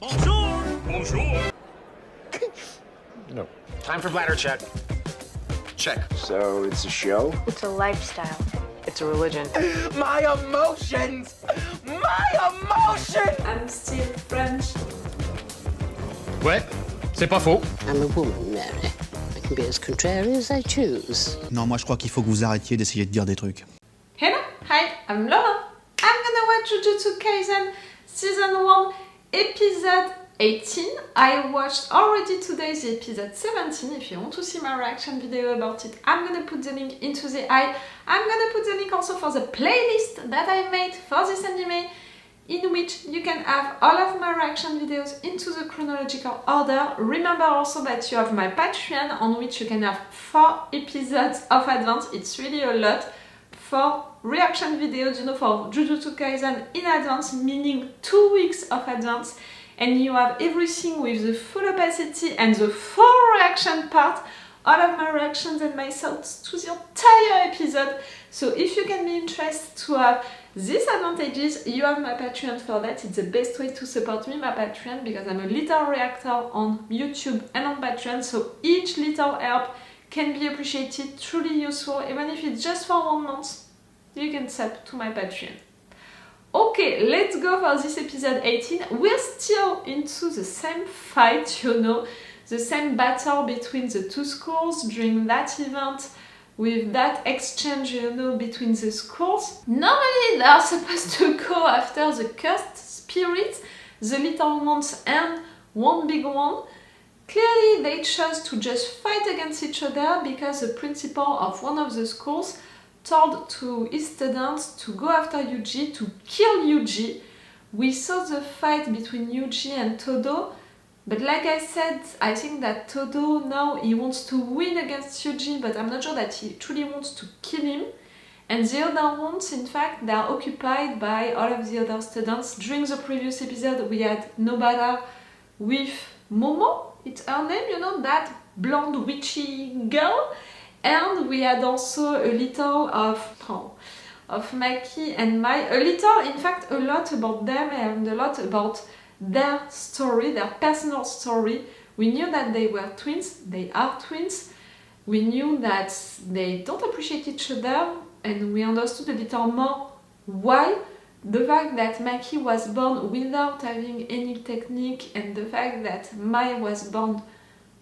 Bonjour! Bonjour! No. Time for bladder check. Check. So it's a show? It's a lifestyle. It's a religion. My emotions! My emotions! I'm still French. Ouais, c'est pas faux. I'm a woman, Mary. I can be as contrary as I choose. Non, moi je crois qu'il faut que vous arrêtiez d'essayer de dire des trucs. Hello, hi, I'm Laura. I'm gonna watch Jujutsu Kaisen Season 1, Episode 18. I watched already today's episode 17. If you want to see my reaction video about it, I'm gonna put the link into the eye. I'm gonna put the link also for the playlist that I made for this anime, in which you can have all of my reaction videos into the chronological order. Remember also that you have my Patreon, on which you can have 4 episodes of advance. It's really a lot for reaction videos, you know, for Jujutsu Kaisen in advance, meaning 2 weeks of advance. And you have everything with the full opacity and the full reaction part, all of my reactions and my thoughts to the entire episode. So if you can be interested to have these advantages, you have my Patreon for that. It's the best way to support me, my Patreon, because I'm a little reactor on YouTube and on Patreon, so each little help can be appreciated, truly useful, even if it's just for 1 month, you can sub to my Patreon. Okay, let's go for this episode 18. We're still into the same fight, you know, the same battle between the two schools during that event, with that exchange, you know, between the schools. Normally they are supposed to go after the cursed spirits, the little ones and one big one. Clearly they chose to just fight against each other because the principal of one of the schools told to his students to go after Yuji, to kill Yuji. We saw the fight between Yuji and Todo, but like I said, I think that Todo now he wants to win against Yuji, but I'm not sure that he truly wants to kill him. And the other ones, in fact, they are occupied by all of the other students. During the previous episode, we had Nobara with Momo, it's her name, you know, that blonde witchy girl. And we had also a little of Maki and Mai, a little, in fact, a lot about them and a lot about their story, their personal story. We knew that they were twins, they are twins. We knew that they don't appreciate each other, and we understood a little more why. The fact that Maki was born without having any technique, and the fact that Mai was born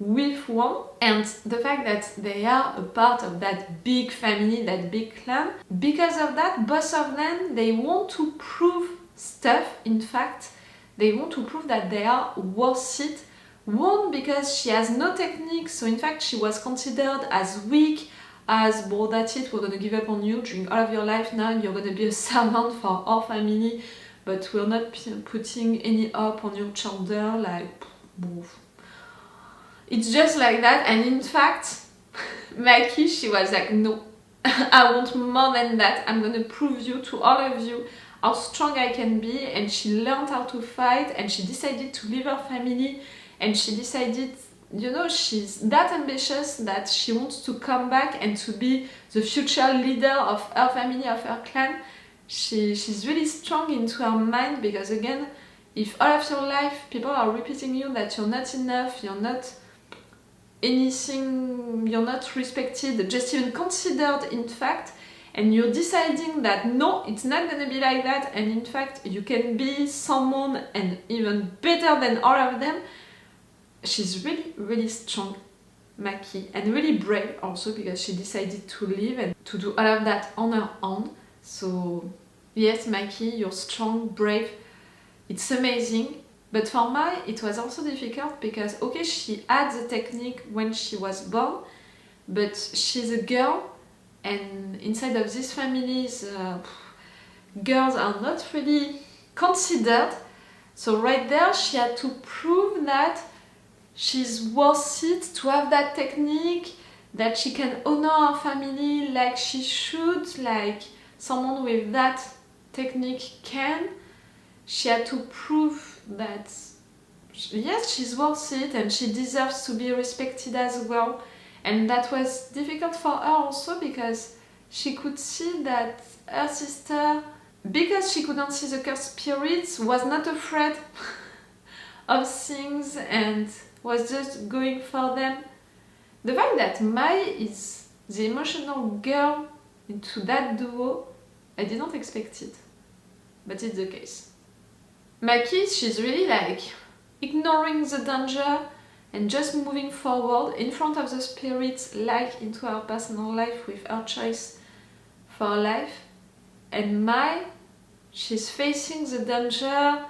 with one, and the fact that they are a part of that big family, that big clan. Because of that, both of them, they want to prove stuff. In fact, they want to prove that they are worth it. One, because she has no technique, so in fact she was considered as weak, as, well, that's it, we're gonna give up on you during all of your life now, you're gonna be a servant for our family, but we're not putting any hope on your shoulder, like, boof. It's just like that. And in fact, Maki, she was like, no, I want more than that. I'm gonna prove you to all of you how strong I can be. And she learned how to fight, and she decided to leave her family, and she decided, you know, she's that ambitious that she wants to come back and to be the future leader of her family, of her clan. She's really strong into her mind, because again, if all of your life people are repeating you that you're not enough, you're not anything, you're not respected, just even considered, in fact, and you're deciding that no, it's not gonna be like that, and in fact you can be someone and even better than all of them. She's really, really strong, Maki, and really brave also, because she decided to leave and to do all of that on her own. So yes, Maki, you're strong, brave, it's amazing. But for Mai, it was also difficult because, okay, she had the technique when she was born, but she's a girl, and inside of these families, girls are not really considered. So right there, she had to prove that she's worth it, to have that technique, that she can honor her family like she should, like someone with that technique can. She had to prove that yes, she's worth it and she deserves to be respected as well. And that was difficult for her also, because she could see that her sister, because she couldn't see the cursed spirits, was not afraid of things and was just going for them. The fact that Mai is the emotional girl into that duo, I didn't expect it, but it's the case. Maki, she's really like ignoring the danger and just moving forward in front of the spirits, like into her personal life with her choice for life. And Mai, she's facing the danger,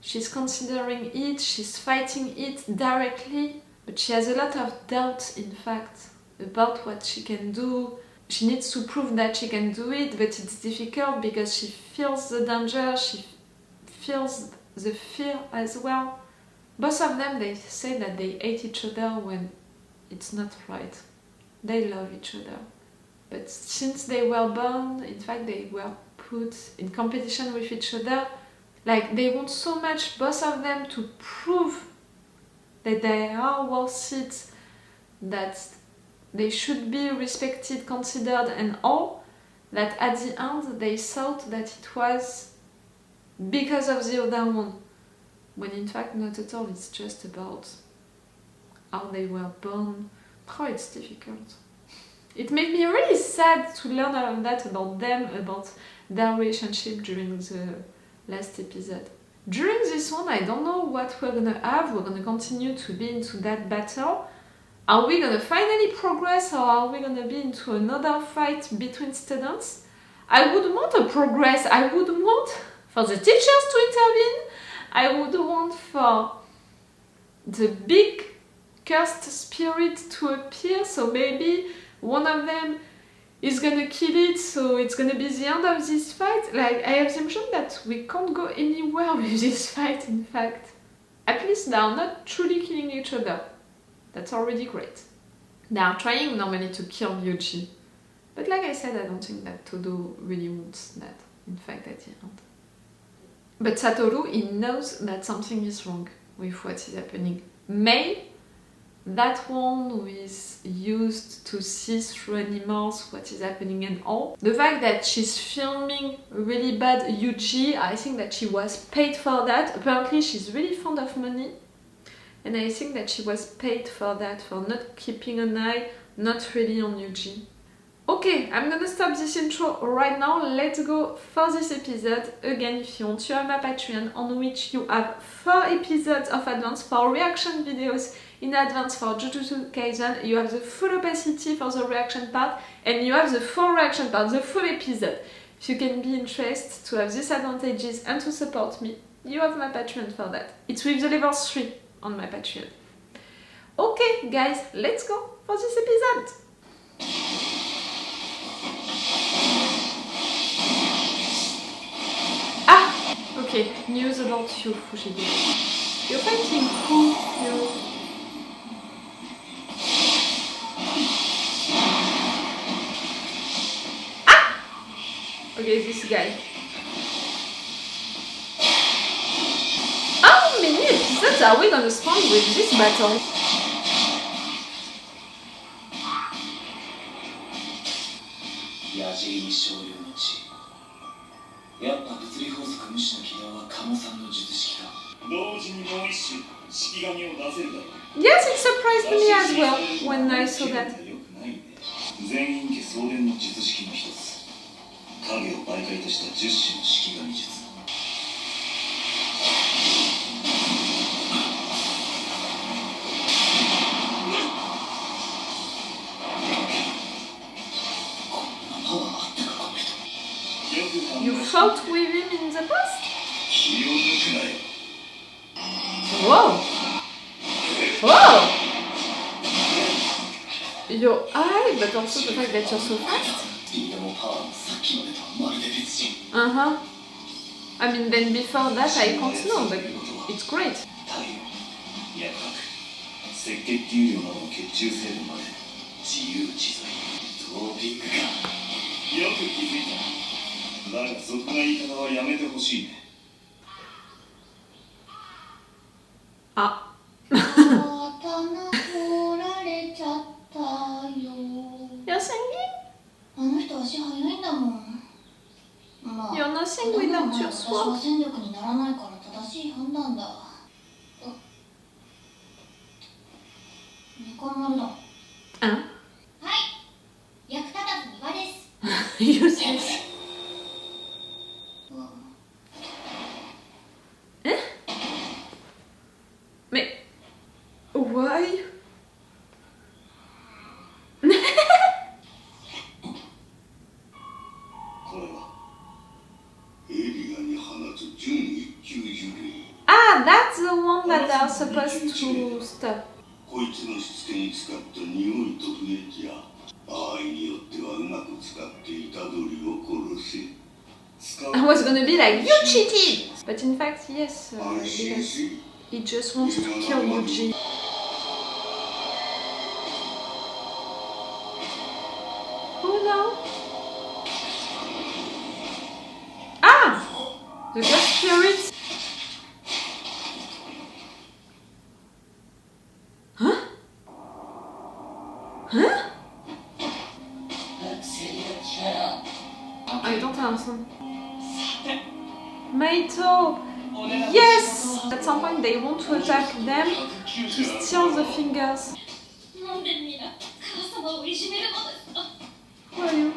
she's considering it, she's fighting it directly, but she has a lot of doubts, in fact, about what she can do. She needs to prove that she can do it, but it's difficult because she feels the danger, she feels the fear as well. Both of them, they say that they hate each other when it's not right. They love each other. But since they were born, in fact, they were put in competition with each other. Like, they want so much, both of them, to prove that they are worth it, that they should be respected, considered, and all, that at the end they thought that it was because of the other one. When in fact not at all, it's just about how they were born. Oh, it's difficult. It made me really sad to learn all of that about them, about their relationship during the last episode. During this one, I don't know what we're gonna have. We're gonna continue to be into that battle. Are we gonna finally progress, or are we gonna be into another fight between students? I would want a progress. I would want for the teachers to intervene. I would want for the big cursed spirit to appear, so maybe one of them is gonna kill it, so it's gonna be the end of this fight. Like, I have the impression that we can't go anywhere with this fight, in fact. At least they are not truly killing each other. That's already great. They are trying normally to kill Yuji. But like I said, I don't think that Todo really wants that, in fact, at the end. But Satoru, he knows that something is wrong with what is happening. Mei, that one who is used to see through animals what is happening and all. The fact that she's filming really bad Yuji, I think that she was paid for that. Apparently she's really fond of money. And I think that she was paid for that, for not keeping an eye, not really on Yuji. Okay, I'm gonna stop this intro right now. Let's go for this episode. Again, if you want, you have my Patreon, on which you have 4 episodes of advance for reaction videos in advance for Jujutsu Kaisen. You have the full opacity for the reaction part, and you have the full reaction part, the full episode. If you can be interested to have these advantages and to support me, you have my Patreon for that. It's with the level 3 on my Patreon. Okay, guys, let's go for this episode. Okay, news about you, Fushiguro. You're fighting who? You? Ah! Okay, this guy. How many episodes are we gonna spend with this battle? Yes, it surprised me as well when I saw that. You fought with him in the past? Whoa! Whoa! Your eye, but also the fact that you're so fast? I mean, then before that I can't know, but it's great. Ah. You're singing? You're nothing without your sword. Hein? 役立たず庭です。 Useless. Hein? Mais... Why? これはエリアに放つ準一級呪霊。 Ah, that's the one that they are supposed to stop. こいつのしつけに使った匂いと笛じゃ。場合によってはうまく使っていたどりを殺せ。 I was gonna be like, you cheated! But in fact, yes, 安心 because し、 he just wants to kill Yuji. Who now? Ah! The ghost spirit! Huh? Huh? I don't understand. Mahito! Yes! At some point they want to attack them to steal the fingers. なんで皆母様をいじめるのですか。 Who are you?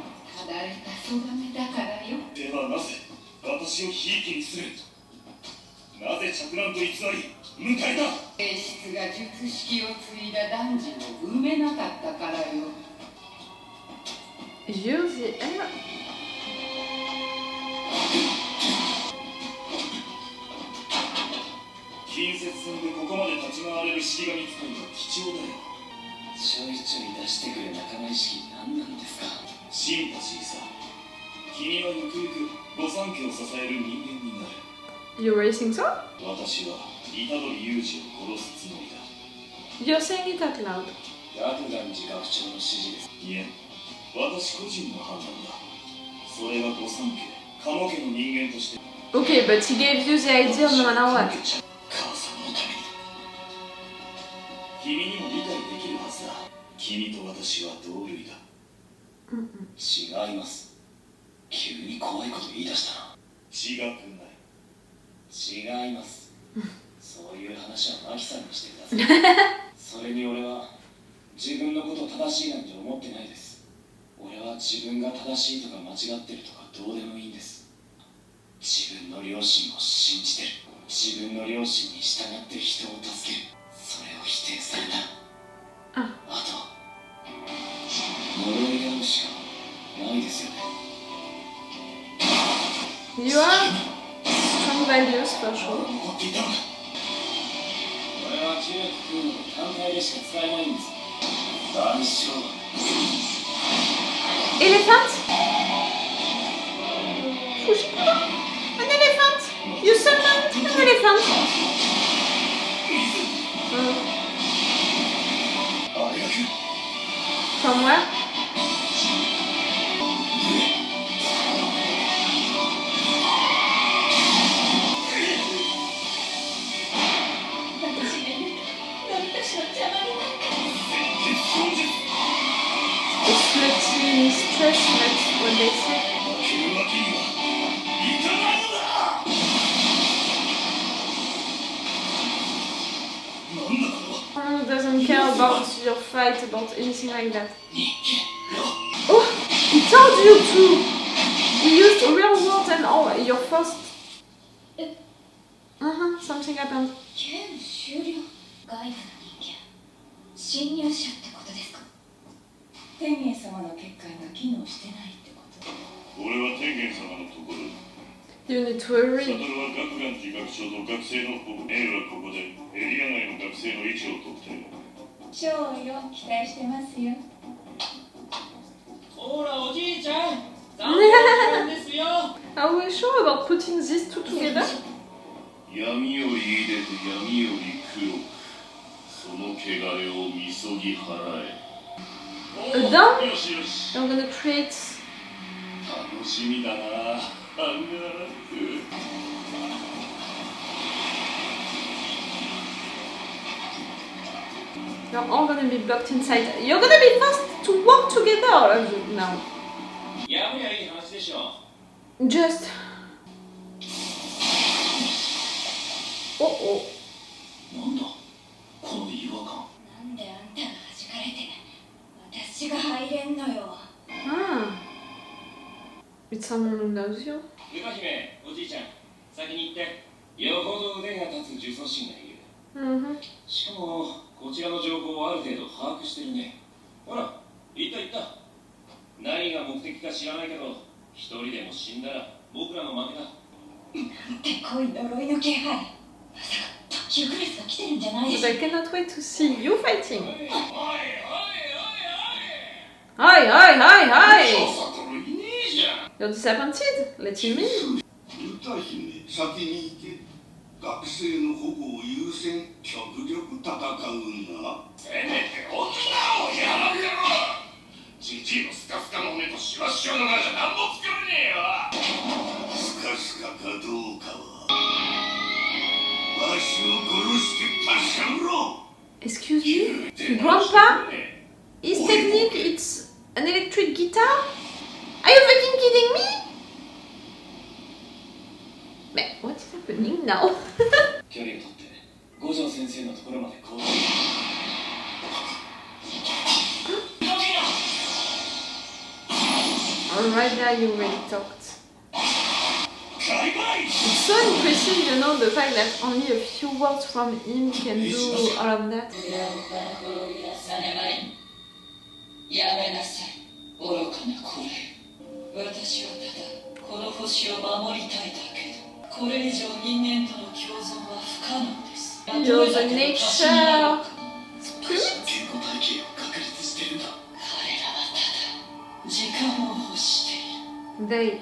誰かそがめだからよ。ではなぜ私をひいきにする。なぜ着弾と偽り迎えた。性質が術式を継いだ男児を産めなかったからよ。 Use the heir. 近接戦でここまで立ち回れる式神使いは貴重だよ。ちょいちょい出してくる仲間意識何なんですか。シンパシーさ。君はゆくゆく御三家を支える人間になる。 You really think so? 私は虎杖裕二を殺すつもりだ。 You're saying it out loud. 楽願寺学長の指示です。いえ、私個人の判断だ。それは御三家、鴨家の人間として。 Okay, but he gave you the idea no matter what. 母さんのために。君にも理解できるはずだ。君と私は同類だ。違います。急に怖いこと言い出したな。違くない。違います。そういう話はマキさんにしてください。それに俺は自分のことを正しいなんて思ってないです。俺は自分が正しいとか間違ってるとかどうでもいいんです。自分の良心を信じてる。自分の良心に従って人を助ける。それを否定された。あと呪い合うしかないですよね。 You are strong values for sure. 思っていたのか。これは中学空の単体でしか使えないんです。断章。 Elephant? Fushiguro? An elephant? You summoned an elephant? あれが来る。 From where? 私の邪魔になる。 The slutty mistress, that's what they say. 負けるわけにはいかないのだ。なんだこれは。 Who doesn't care about your fight, about anything like that? 人間よ。 Oh! He told you to! He used real words and all, your first... something happened. 剣終了。外部の人間。侵入者ってことですか。天元様の結界が機能してないってこと。俺は天元様のところ。 You need to サトル hurry. は学願寺学長と学生の保護。エイはここでエリア内の学生の位置を特定。賞よ、期待してますよ。ほらおじいちゃん、残念ですよ。 Are we sure about putting these two together? 闇より出て闇より黒く、その汚れをみそぎ払え。 Done? よしよし。 I'm gonna create... 楽しみだな。ハンガーラック。 You're all gonna be blocked inside. You're gonna be forced to work together now. やめやいい話でしょ。 Just... Oh oh. なんだこの違和感。なんであんたが始 someone who knows you. 歌姫、おじいちゃん、先に行って。よほど腕が立つ呪詛師がいる。しかも、こちらの情報をある程度把握してるね。ほら、行った行った。何が目的か知らないけど、一人でも死んだら僕らの負けだ。なんて濃い呪いの気配。まさか特急クラスが来てるんじゃないで But しょ I cannot wait to see you fighting. おいおいおいおい。 Hi, hi, hi, hi! サトルいねえじゃん。 You're disappointed? Let him in. 歌姫、先に行け。学生の保護を優先、極力戦うな。せめて大人をやらんだろ。じじいのスカスカの骨とシワシワの柄じゃ何も作れねえよ。スカスカかどうかは、わしを殺して確かめろ。 Excuse me? Grandpa? His technique, it's an electric guitar? Are you fucking kidding me? But what is happening now? 距離を取って五条先生のところまで行こう。 Alright, there you already talked. It's so impressive, you know, the fact that only a few words from him can do all of that. やめなさい、愚かなこれ。私はただこの星を守りたいだけだ。これ以上人間との共存は不可能です。 You're the nature spirit? 健康体系を確立してるんだ。彼らはただ時間を欲している。 They.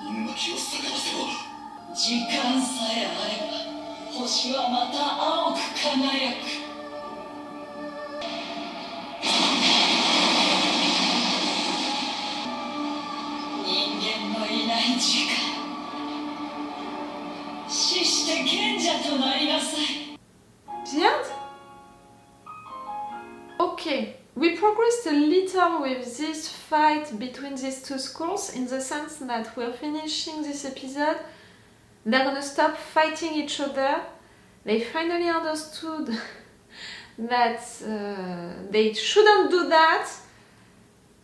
犬巻を逆らせろ。時間さえあれば星はまた青く輝く。人間のいない時間、死して賢者となりなさい。 The end? Okay, we progressed a little with this fight between these two schools in the sense that we're finishing this episode. They're gonna stop fighting each other. They finally understood that they shouldn't do that.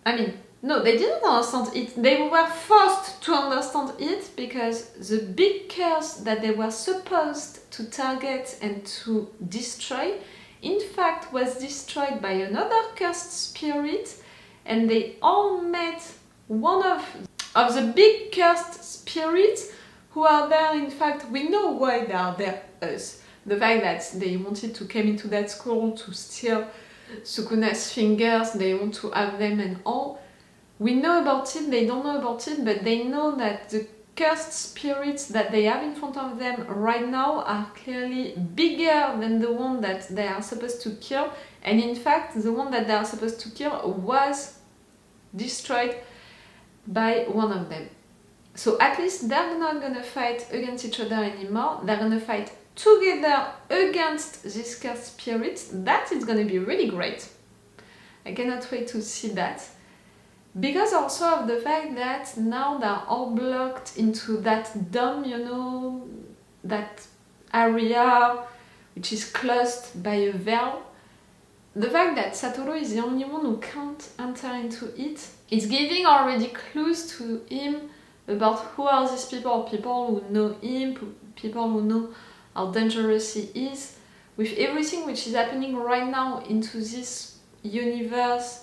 I mean, no, they didn't understand it. They were forced to understand it because the big curse that they were supposed to target and to destroy, in fact, was destroyed by another cursed spirit, and they all met one of the big cursed spirits who are there. In fact, we know why they are there. The fact that they wanted to come into that school to steal Sukuna's fingers, they want to have them and all. We know about it, they don't know about it, but they know that the cursed spirits that they have in front of them right now are clearly bigger than the one that they are supposed to kill, and in fact the one that they are supposed to kill was destroyed by one of them. So at least they're not gonna fight against each other anymore, they're gonna fight together against these cursed spirits. That is gonna be really great. I cannot wait to see that. Because also of the fact that now they're all blocked into that dome, you know, that area which is closed by a veil. The fact that Satoru is the only one who can't enter into it is giving already clues to him about who are these people who know him, people who know how dangerous he is. With everything which is happening right now into this universe,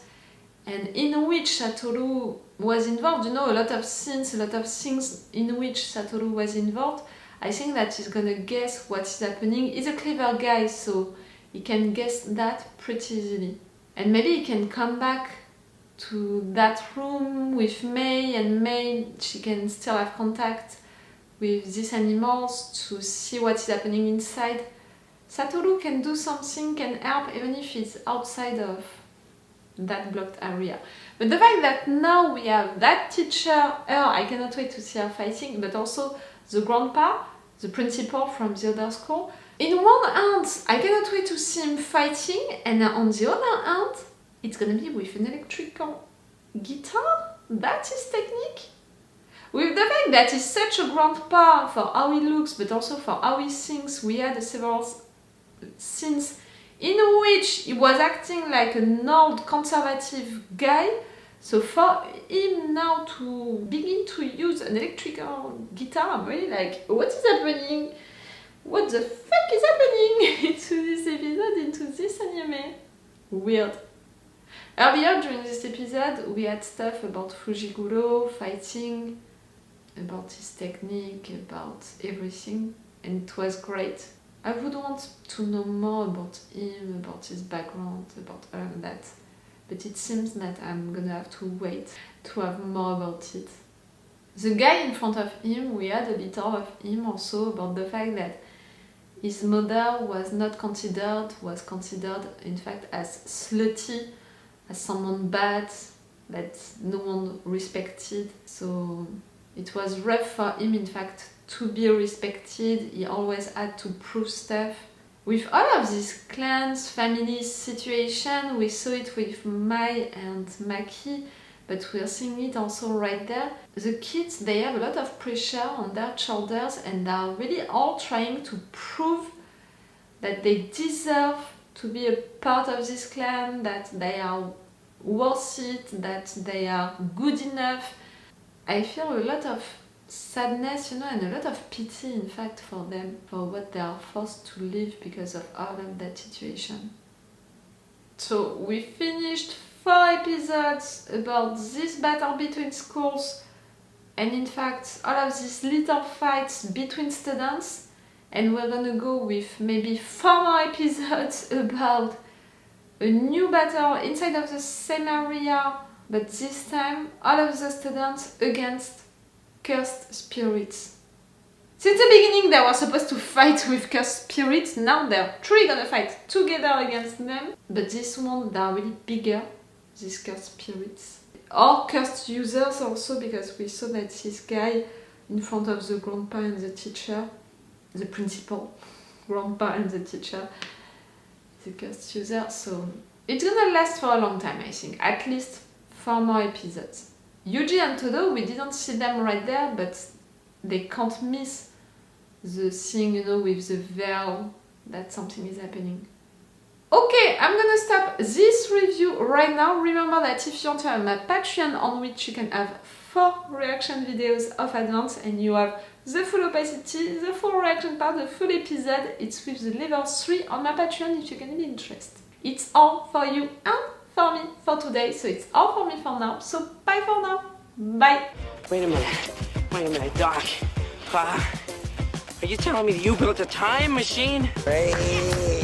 and in which Satoru was involved, you know, a lot of scenes, a lot of things in which Satoru was involved, I think that he's gonna guess what is happening. He's a clever guy, so he can guess that pretty easily. And maybe he can come back to that room with Mei, and Mei, she can still have contact with these animals to see what is happening inside. Satoru can do something, can help, even if it's outside of that blocked area. But the fact that now we have that teacher, I cannot wait to see her fighting, but also the grandpa, the principal from the other school. In one hand, I cannot wait to see him fighting, and on the other hand, it's gonna be with an electrical guitar. That's his technique. With the fact that he's such a grandpa for how he looks, but also for how he sings, we had several scenes in which he was acting like an old conservative guy, So for him now to begin to use an electrical guitar, I'm really like, what is happening? What the fuck is happening into this episode, into this anime? Weird. Earlier during this episode, we had stuff about Fushiguro fighting, about his technique, about everything, and it was great. I would want to know more about him, about his background, about all of that. But it seems that I'm gonna have to wait to have more about it. The guy in front of him, we had a little of him also about the fact that his mother was considered in fact as slutty, as someone bad, that no one respected. So it was rough for him in fact to be respected. He always had to prove stuff. With all of these clans, family situation, we saw it with Mai and Maki, but we're seeing it also right there. The kids, they have a lot of pressure on their shoulders and they are really all trying to prove that they deserve to be a part of this clan, that they are worth it, that they are good enough. I feel a lot of sadness, and a lot of pity in fact for them, for what they are forced to live because of all of that situation. So we finished 4 episodes about this battle between schools and in fact all of these little fights between students, and we're gonna go with maybe 4 more episodes about a new battle inside of the same area, but this time all of the students against cursed spirits. Since the beginning they were supposed to fight with cursed spirits, now they're truly gonna fight together against them, but this one, they are really bigger, these cursed spirits. Or cursed users also, because we saw that this guy in front of the grandpa and the teacher, the principal, grandpa and the teacher, the cursed user, so it's gonna last for a long time, I think, at least 4 more episodes. Yuji and Todo, we didn't see them right there, but they can't miss the scene, with the veil, that something is happening. Okay, I'm gonna stop this review right now. Remember that if you want to have my Patreon, on which you can have 4 reaction videos of advance, and you have the full opacity, the full reaction part, the full episode, it's with the level 3 on my Patreon if you can be interested. It's all for you and for me for today, so it's all for me for now, so bye for now, bye! Wait a minute, Doc. Are you telling me you built a time machine? Hey.